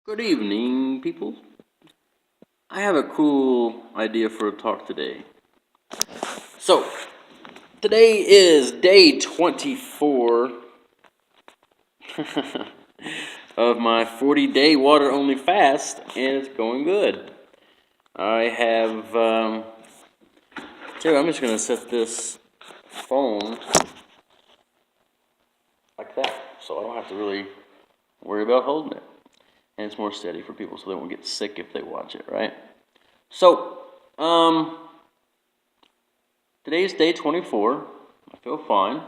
Good evening, people. I have a cool idea for a talk today. So, today is day 24 of my 40-day water-only fast, and it's going good. I have, I'm just going to set this phone like that, so I don't have to really worry about holding it. And it's more steady for people so they won't get sick if they watch it, right? So, today's day 24. I feel fine.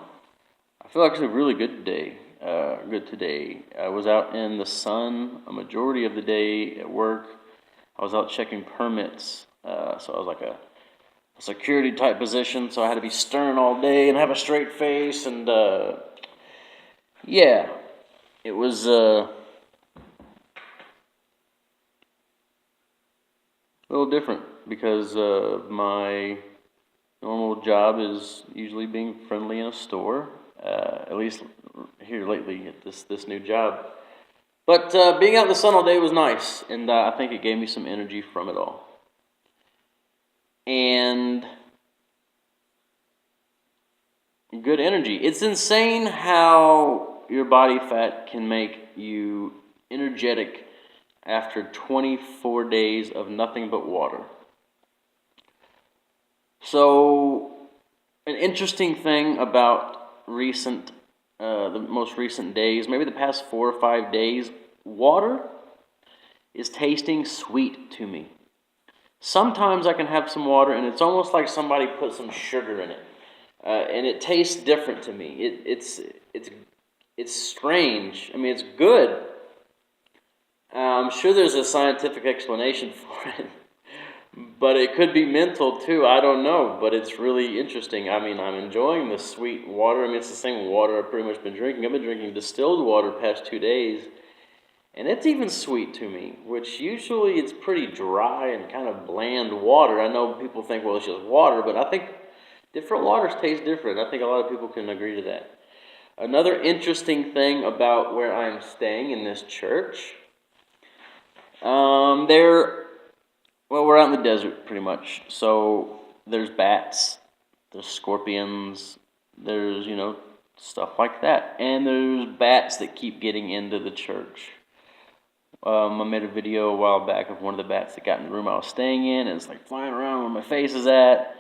I feel actually really good today. I was out in the sun a majority of the day at work. I was out checking permits, so I was like a security type position. So I had to be stern all day and have a straight face, and yeah, it was a little different because my normal job is usually being friendly in a store. At least here lately at this new job. But being out in the sun all day was nice, and I think it gave me some energy from it all. And good energy. It's insane how your body fat can make you energetic after 24 days of nothing but water. So, an interesting thing about the most recent days, maybe the past 4 or 5 days, water is tasting sweet to me. Sometimes I can have some water, and it's almost like somebody put some sugar in it, and it tastes different to me. It's strange. I mean, it's good. I'm sure there's a scientific explanation for it, but it could be mental too. I don't know, but it's really interesting. I mean, I'm enjoying the sweet water. I mean, it's the same water I've pretty much been drinking. I've been drinking distilled water past 2 days. And it's even sweet to me, which usually it's pretty dry and kind of bland water. I know people think, well, it's just water, but I think different waters taste different. I think a lot of people can agree to that. Another interesting thing about where I'm staying in this church, we're out in the desert pretty much. So there's bats, there's scorpions, there's, stuff like that. And there's bats that keep getting into the church. I made a video a while back of one of the bats that got in the room I was staying in, and it's like flying around where my face is at.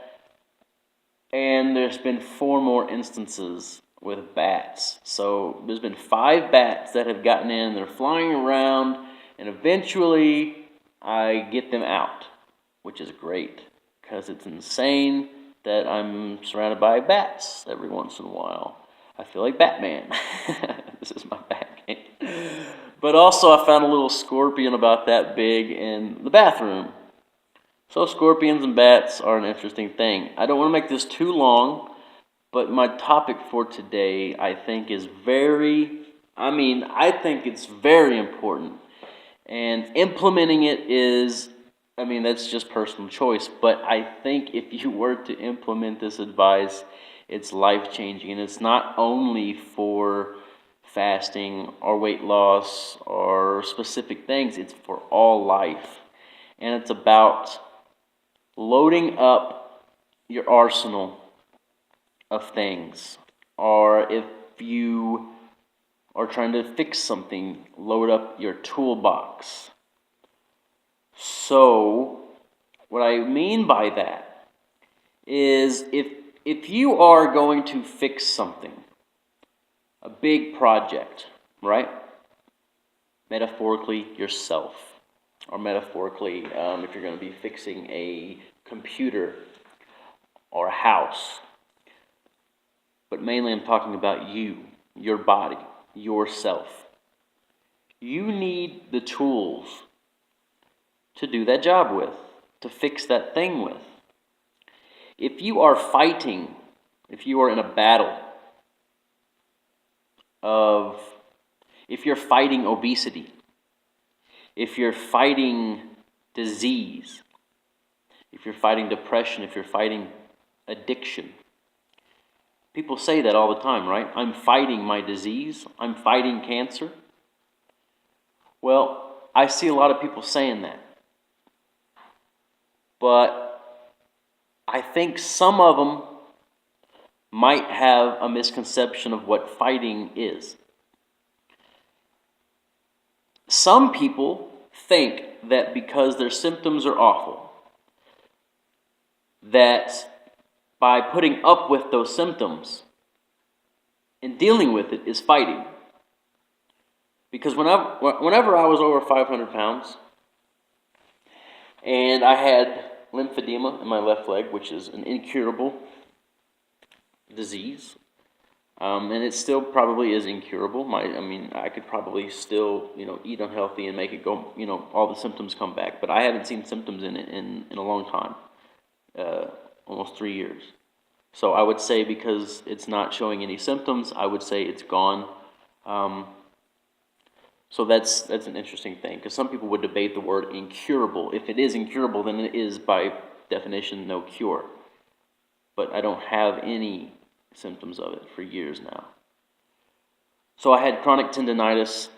And there's been 4 more instances with bats. So there's been 5 bats that have gotten in, they're flying around, and eventually I get them out, which is great, because it's insane that I'm surrounded by bats every once in a while. I feel like Batman. This is my bat game. But also I found a little scorpion about that big in the bathroom. So scorpions and bats are an interesting thing. I don't want to make this too long, but my topic for today I think it's very important. And implementing it that's just personal choice. But I think if you were to implement this advice, it's life-changing. And it's not only for fasting or weight loss or specific things, it's for all life. And it's about loading up your arsenal of things. Or if you are trying to fix something, load up your toolbox. So, what I mean by that is if you are going to fix something, a big project, right? Metaphorically, yourself. Or metaphorically, if you're going to be fixing a computer or a house. But mainly I'm talking about you, your body, yourself. You need the tools to do that job with, to fix that thing with. If you are fighting, if you are in a battle if you're fighting obesity, if you're fighting disease, if you're fighting depression, if you're fighting addiction, people say that all the time, right? I'm fighting my disease, I'm fighting cancer. Well, I see a lot of people saying that. But I think some of them might have a misconception of what fighting is. Some people think that because their symptoms are awful, that by putting up with those symptoms and dealing with it is fighting. Because whenever I was over 500 pounds and I had lymphedema in my left leg, which is an incurable disease, and it still probably is incurable. I could probably still, eat unhealthy and make it go, all the symptoms come back. But I haven't seen symptoms in it in a long time, almost 3 years. So I would say because it's not showing any symptoms, I would say it's gone. So that's an interesting thing, because some people would debate the word incurable. If it is incurable, then it is by definition no cure. But I don't have any symptoms of it for years now. So I had chronic tendonitis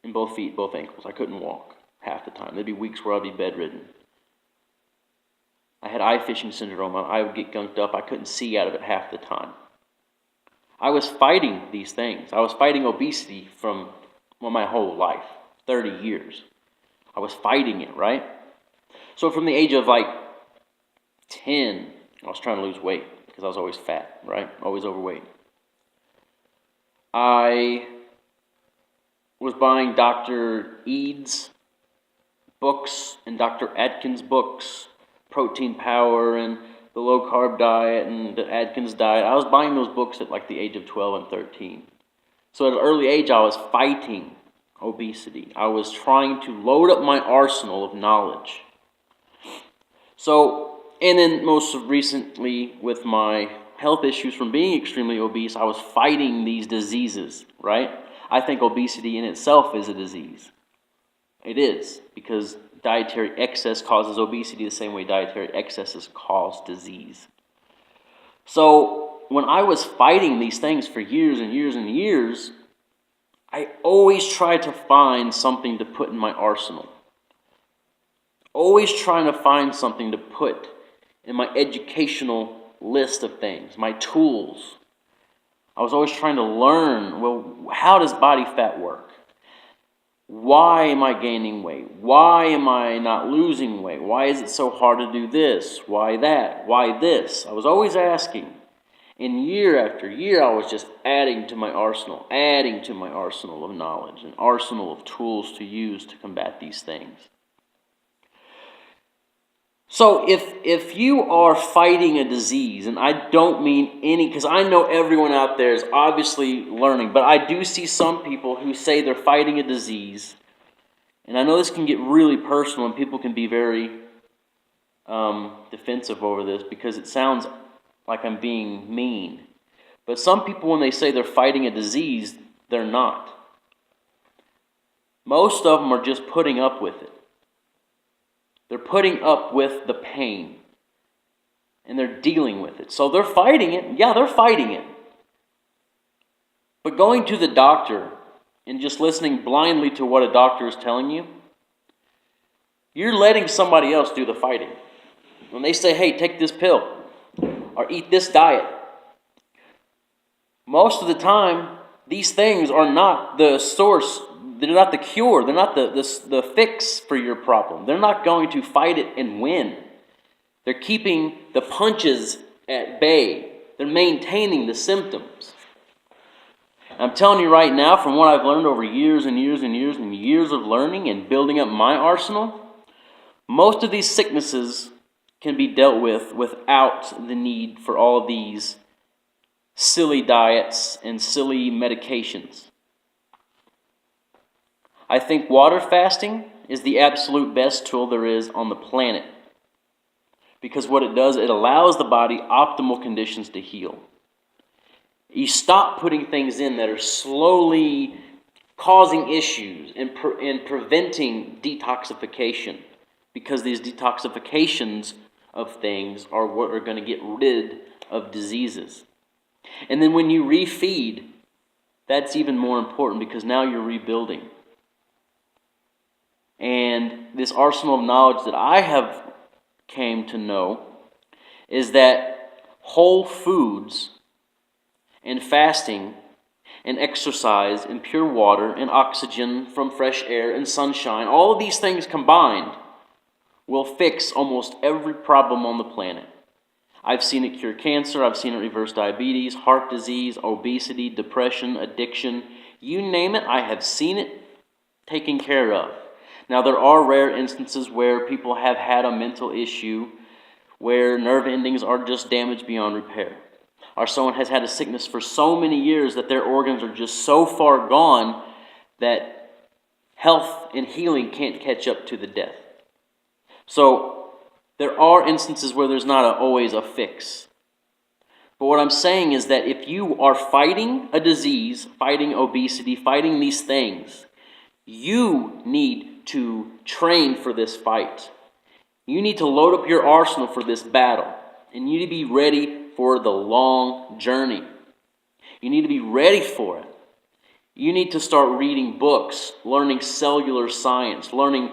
in both feet, both ankles. I couldn't walk half the time. There'd be weeks where I'd be bedridden. I had eye fishing syndrome. My eye would get gunked up. I couldn't see out of it half the time. I was fighting these things. I was fighting obesity from my whole life, 30 years. I was fighting it, right? So from the age of 10, I was trying to lose weight because I was always fat, right? Always overweight. I was buying Dr. Eads books and Dr. Atkins books, Protein Power and the Low Carb Diet and the Atkins Diet. I was buying those books at the age of 12 and 13. So at an early age, I was fighting obesity. I was trying to load up my arsenal of knowledge. So, and then most recently with my health issues from being extremely obese, I was fighting these diseases, right? I think obesity in itself is a disease. It is, because dietary excess causes obesity the same way dietary excesses cause disease. So when I was fighting these things for years and years and years, I always tried to find something to put in my arsenal. Always trying to find something to put in my educational list of things, my tools. I was always trying to learn, well, how does body fat work? Why am I gaining weight? Why am I not losing weight? Why is it so hard to do this? Why that? Why this? I was always asking. And year after year, I was just adding to my arsenal of knowledge, an arsenal of tools to use to combat these things. So if you are fighting a disease, and I don't mean any, because I know everyone out there is obviously learning, but I do see some people who say they're fighting a disease, and I know this can get really personal, and people can be very defensive over this, because it sounds like I'm being mean. But some people, when they say they're fighting a disease, they're not. Most of them are just putting up with it. They're putting up with the pain. And they're dealing with it. So they're fighting it. Yeah, they're fighting it. But going to the doctor and just listening blindly to what a doctor is telling you, you're letting somebody else do the fighting. When they say, hey, take this pill, or eat this diet, most of the time, these things are not the source, they're not the cure, they're not the fix for your problem. They're not going to fight it and win. They're keeping the punches at bay. They're maintaining the symptoms. I'm telling you right now, from what I've learned over years and years and years and years of learning and building up my arsenal, most of these sicknesses can be dealt with without the need for all of these silly diets and silly medications. I think water fasting is the absolute best tool there is on the planet. Because what it does, it allows the body optimal conditions to heal. You stop putting things in that are slowly causing issues and preventing detoxification. Because these detoxifications of things are what are going to get rid of diseases. And then when you refeed, that's even more important, because now you're rebuilding. And this arsenal of knowledge that I have came to know is that whole foods and fasting and exercise and pure water and oxygen from fresh air and sunshine, all of these things combined will fix almost every problem on the planet. I've seen it cure cancer, I've seen it reverse diabetes, heart disease, obesity, depression, addiction. You name it, I have seen it taken care of. Now, there are rare instances where people have had a mental issue where nerve endings are just damaged beyond repair. Or someone has had a sickness for so many years that their organs are just so far gone that health and healing can't catch up to the death. So there are instances where there's not always a fix. But what I'm saying is that if you are fighting a disease, fighting obesity, fighting these things, you need to train for this fight. You need to load up your arsenal for this battle. And you need to be ready for the long journey. You need to be ready for it. You need to start reading books, learning cellular science, learning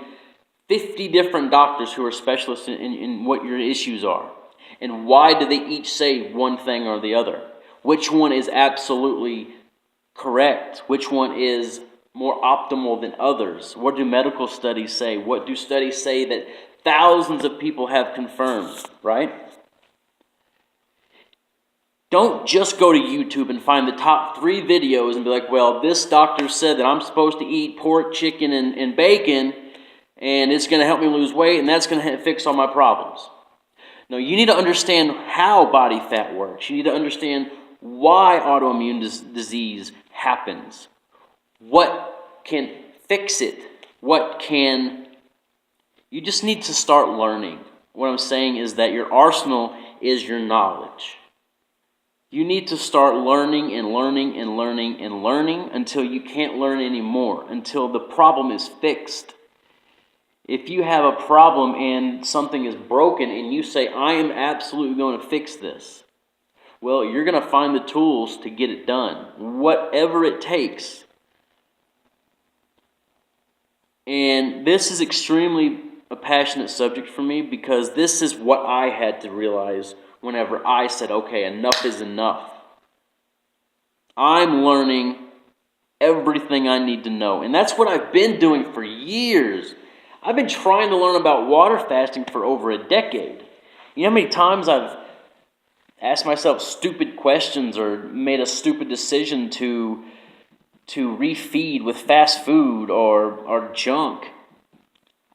50 different doctors who are specialists in what your issues are. And why do they each say one thing or the other? Which one is absolutely correct? Which one is more optimal than others? What do medical studies say? What do studies say that thousands of people have confirmed, right? Don't just go to YouTube and find the top 3 videos and be like, well, this doctor said that I'm supposed to eat pork, chicken, and bacon, and it's going to help me lose weight, and that's going to fix all my problems. No, you need to understand how body fat works. You need to understand why autoimmune disease happens. What can fix it? You just need to start learning. What I'm saying is that your arsenal is your knowledge. You need to start learning and learning and learning and learning until you can't learn anymore, until the problem is fixed. If you have a problem and something is broken and you say, I am absolutely going to fix this, well, you're going to find the tools to get it done, whatever it takes. And this is extremely a passionate subject for me because this is what I had to realize whenever I said, okay, enough is enough. I'm learning everything I need to know. And that's what I've been doing for years. I've been trying to learn about water fasting for over a decade. You know how many times I've asked myself stupid questions or made a stupid decision to refeed with fast food or junk?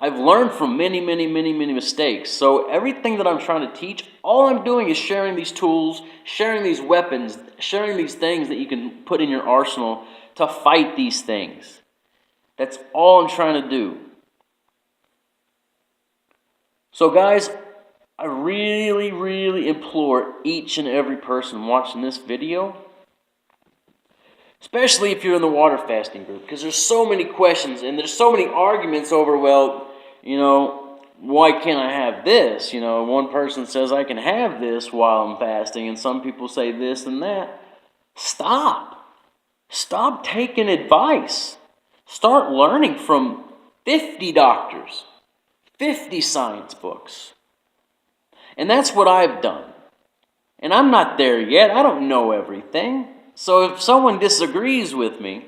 I've learned from many, many, many, many mistakes. So everything that I'm trying to teach, all I'm doing is sharing these tools, sharing these weapons, sharing these things that you can put in your arsenal to fight these things. That's all I'm trying to do. So guys, I really, really implore each and every person watching this video, especially if you're in the water fasting group, because there's so many questions and there's so many arguments over, well, why can't I have this? One person says I can have this while I'm fasting, and some people say this and that. Stop. Stop taking advice. Start learning from 50 doctors, 50 science books. And that's what I've done. And I'm not there yet. I don't know everything. So if someone disagrees with me,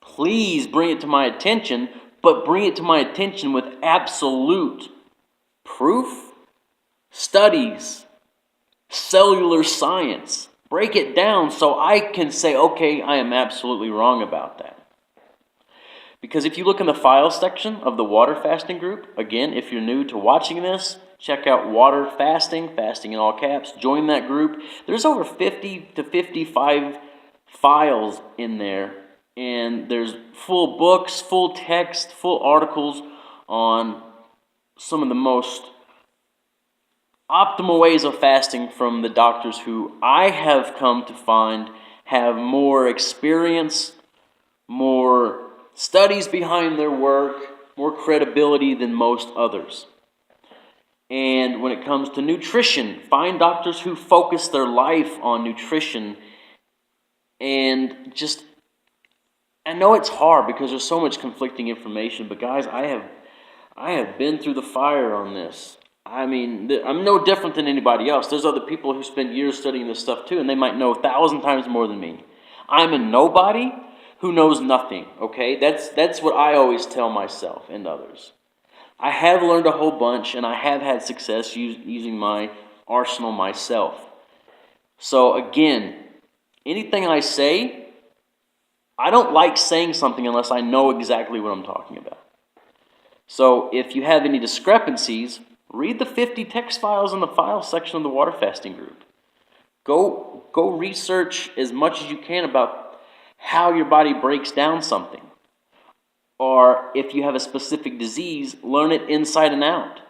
please bring it to my attention, but bring it to my attention with absolute proof, studies, cellular science. Break it down so I can say, okay, I am absolutely wrong about that. Because if you look in the files section of the water fasting group, again, if you're new to watching this, check out water fasting in all caps. Join that group. There's over 50 to 55 files in there. And there's full books, full text, full articles on some of the most optimal ways of fasting from the doctors who I have come to find have more experience, more studies behind their work, more credibility than most others. And when it comes to nutrition, find doctors who focus their life on nutrition. And I know it's hard because there's so much conflicting information, but guys, I have I have been through the fire on this. I mean, I'm no different than anybody else. There's other people who spend years studying this stuff too, and they might know 1,000 times more than me. I'm a nobody who knows nothing, okay? That's what I always tell myself and others. I have learned a whole bunch, and I have had success using my arsenal myself. So again, anything I say, I don't like saying something unless I know exactly what I'm talking about. So if you have any discrepancies, read the 50 text files in the files section of the water fasting group. Go research as much as you can about how your body breaks down something. Or if you have a specific disease, learn it inside and out.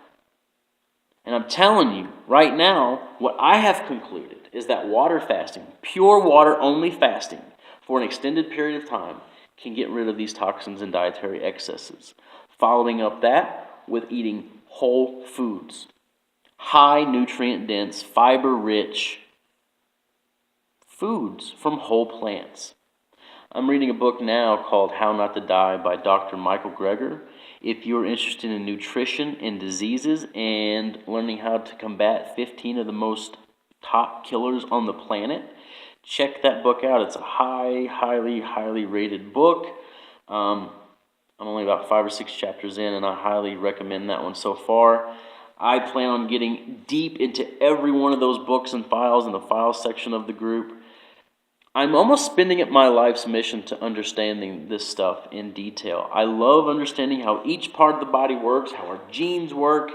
And I'm telling you, right now, what I have concluded is that water fasting, pure water only fasting, for an extended period of time, can get rid of these toxins and dietary excesses. Following up that with eating whole foods, high nutrient dense, fiber rich foods from whole plants. I'm reading a book now called How Not to Die by Dr. Michael Greger. If you're interested in nutrition and diseases and learning how to combat 15 of the most top killers on the planet, check that book out. It's a highly rated book. I'm only about 5 or 6 chapters in, and I highly recommend that one so far. I plan on getting deep into every one of those books and files in the files section of the group. I'm almost spending it my life's mission to understanding this stuff in detail. I love understanding how each part of the body works, how our genes work,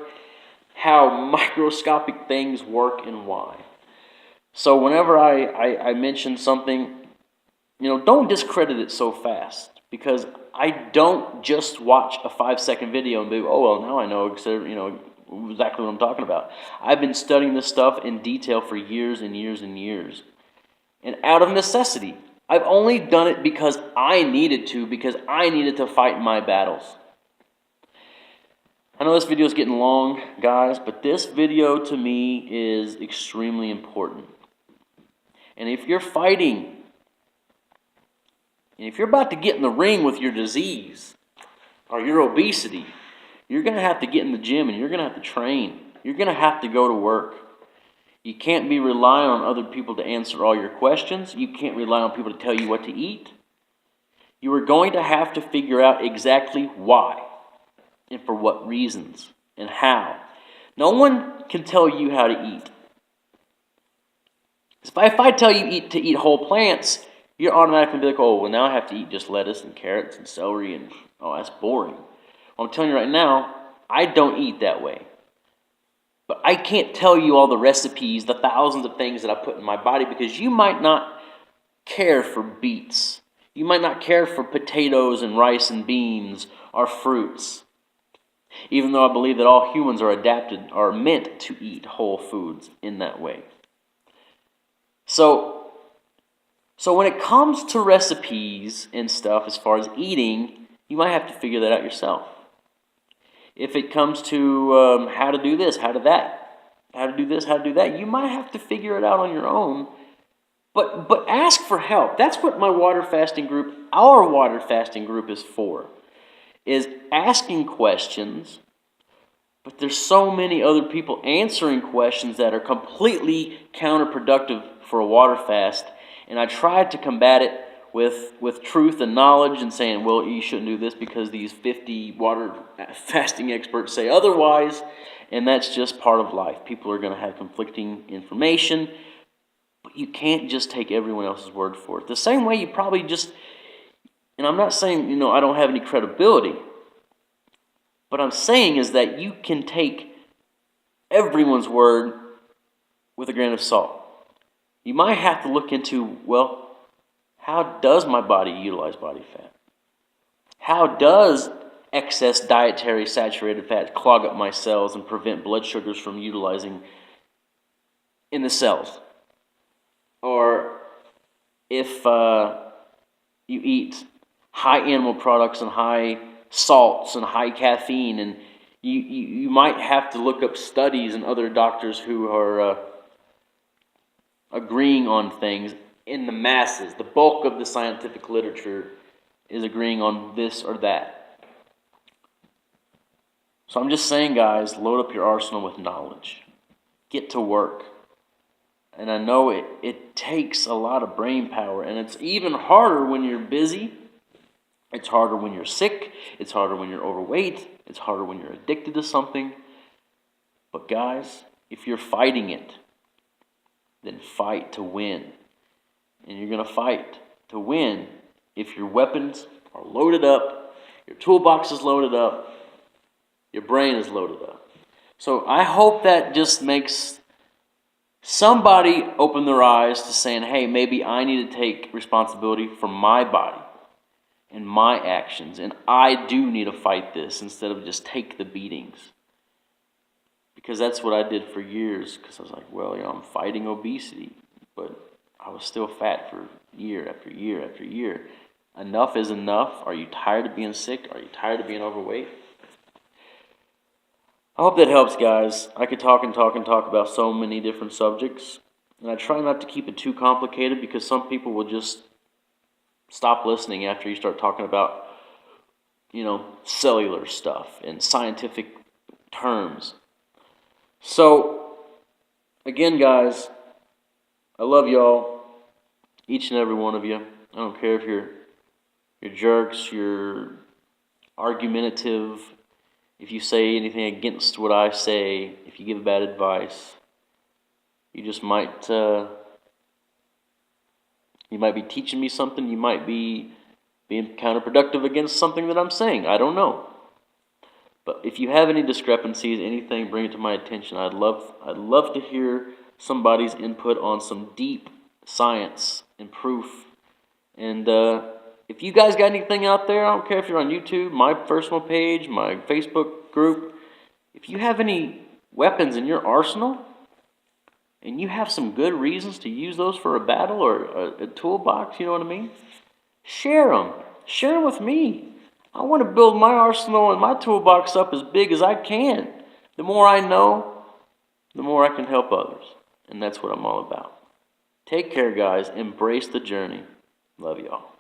how microscopic things work, and why. So whenever I mention something, don't discredit it so fast, because I don't just watch a 5-second video and be, oh, well, now I know, exactly what I'm talking about. I've been studying this stuff in detail for years and years and years. And out of necessity. I've only done it because I needed to fight my battles. I know this video is getting long, guys, but this video to me is extremely important. And if you're fighting, and if you're about to get in the ring with your disease or your obesity, you're going to have to get in the gym and you're going to have to train. You're going to have to go to work. You can't be relying on other people to answer all your questions. You can't rely on people to tell you what to eat. You are going to have to figure out exactly why and for what reasons and how. No one can tell you how to eat. If I tell you to eat whole plants, you're automatically be like, oh, well, now I have to eat just lettuce and carrots and celery, and oh, that's boring. Well, I'm telling you right now, I don't eat that way. But I can't tell you all the recipes, the thousands of things that I put in my body, because you might not care for beets. You might not care for potatoes and rice and beans or fruits. Even though I believe that all humans are meant to eat whole foods in that way. So when it comes to recipes and stuff as far as eating, you might have to figure that out yourself. If it comes to how to do this, how to do this, how to do that, you might have to figure it out on your own. But ask for help. That's what our water fasting group is for, is asking questions. But there's so many other people answering questions that are completely counterproductive for a water fast. And I tried to combat it with truth and knowledge and saying, well, you shouldn't do this because these 50 water fasting experts say otherwise. And that's just part of life. People are going to have conflicting information. But you can't just take everyone else's word for it. The same way you probably just, and I'm not saying, I don't have any credibility. What I'm saying is that you can take everyone's word with a grain of salt. You might have to look into, well, how does my body utilize body fat? How does excess dietary saturated fat clog up my cells and prevent blood sugars from utilizing in the cells? Or if you eat high animal products and high salts and high caffeine, and you might have to look up studies and other doctors who are agreeing on things in the masses. The bulk of the scientific literature is agreeing on this or that. So I'm just saying, guys, load up your arsenal with knowledge. Get to work. And I know it takes a lot of brain power, and it's even harder when you're busy. It's harder when you're sick. It's harder when you're overweight. It's harder when you're addicted to something. But guys, if you're fighting it, then fight to win. And you're going to fight to win if your weapons are loaded up, your toolbox is loaded up, your brain is loaded up. So I hope that just makes somebody open their eyes to saying, hey, maybe I need to take responsibility for my body and my actions, and I do need to fight this instead of just take the beatings. Because that's what I did for years, because I was like, well, I'm fighting obesity, but I was still fat for year after year after year. Enough is enough. Are you tired of being sick? Are you tired of being overweight? I hope that helps, guys. I could talk and talk and talk about so many different subjects, and I try not to keep it too complicated because some people will just stop listening after you start talking about, cellular stuff and scientific terms. So, again, guys, I love y'all, each and every one of you. I don't care if you're jerks, you're argumentative, if you say anything against what I say, if you give bad advice, you just might be teaching me something. You might be being counterproductive against something that I'm saying. I don't know. But if you have any discrepancies, anything, bring it to my attention. I'd love to hear somebody's input on some deep science and proof. And if you guys got anything out there, I don't care if you're on YouTube, my personal page, my Facebook group, if you have any weapons in your arsenal and you have some good reasons to use those for a battle or a toolbox, you know what I mean? Share them. Share them with me. I want to build my arsenal and my toolbox up as big as I can. The more I know, the more I can help others. And that's what I'm all about. Take care, guys. Embrace the journey. Love y'all.